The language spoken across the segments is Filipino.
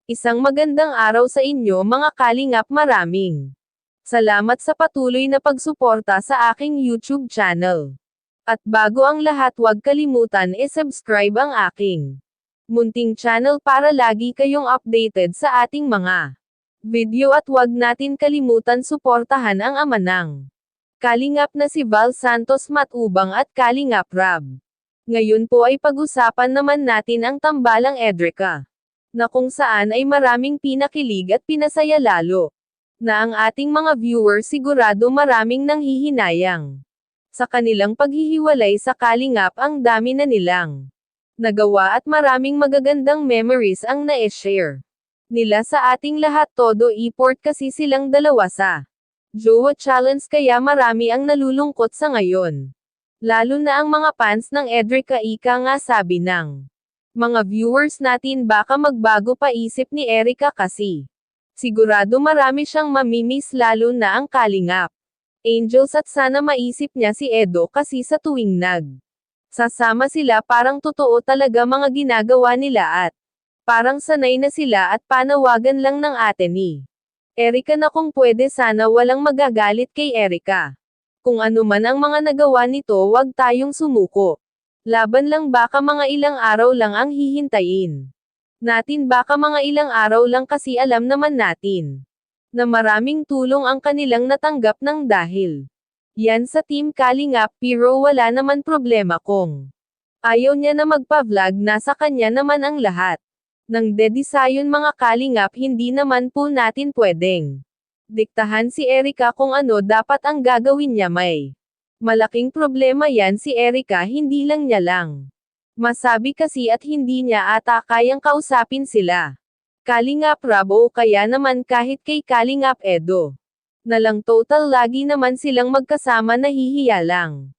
Isang magandang araw sa inyo mga kalingap, maraming salamat sa patuloy na pagsuporta sa aking YouTube channel. At bago ang lahat, huwag kalimutan i-subscribe ang aking munting channel para lagi kayong updated sa ating mga video at huwag natin kalimutan suportahan ang ama ng Kalingap na si Val Santos Matubang at Kalingap Rab. Ngayon po ay pag-usapan naman natin ang tambalang Edrica, na kung saan ay maraming pinakilig at pinasaya lalo na ang ating mga viewers, sigurado maraming nanghihinayang sa kanilang paghihiwalay sa Kalingap. Ang dami na nilang nagawa at maraming magagandang memories ang na-share nila sa ating lahat. Todo effort kasi silang dalawa sa Jowa Challenge, kaya marami ang nalulungkot sa ngayon. Lalo na ang mga fans ng Edrica. Ika nga sabi ng mga viewers natin, baka magbago pa isip ni Erica kasi sigurado marami siyang mamimiss, lalo na ang Kalingap Angels, at sana maisip niya si Edo kasi sa tuwing sasama sila parang totoo talaga mga ginagawa nila at parang sanay na sila at panawagan lang ng ate ni Erica na kung pwede sana walang magagalit kay Erica. Kung ano man ang mga nagawa nito, wag tayong sumuko. Laban lang, baka mga ilang araw lang ang hihintayin natin, baka mga ilang araw lang kasi alam naman natin na maraming tulong ang kanilang natanggap ng dahil yan sa Team Kalingap. Pero wala naman problema kung ayaw niya na magpa-vlog, nasa kanya naman ang lahat ng dedisayon mga Kalingap. Hindi naman po natin pwedeng diktahan si Erica kung ano dapat ang gagawin niya. May malaking problema yan si Erica, hindi lang niya lang masabi kasi at hindi niya ata kayang kausapin sila Kalingap Rab, o kaya naman kahit kay Kalingap Edo na lang. Total lagi naman silang magkasama, nahihiya lang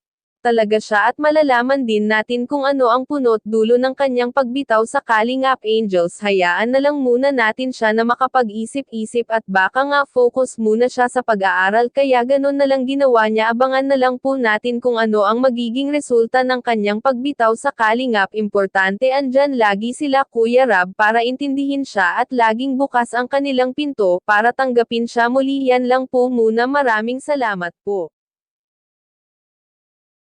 talaga siya at malalaman din natin kung ano ang punot dulo ng kanyang pagbitaw sa Kalingap Angels. Hayaan na lang muna natin siya na makapag-isip-isip at baka nga focus muna siya sa pag-aaral, kaya ganun na lang ginawa niya. Abangan na lang po natin kung ano ang magiging resulta ng kanyang pagbitaw sa Kalingap. Importante andyan lagi sila Kuya Rab para intindihin siya at laging bukas ang kanilang pinto para tanggapin siya muli. Yan lang po muna, maraming salamat po.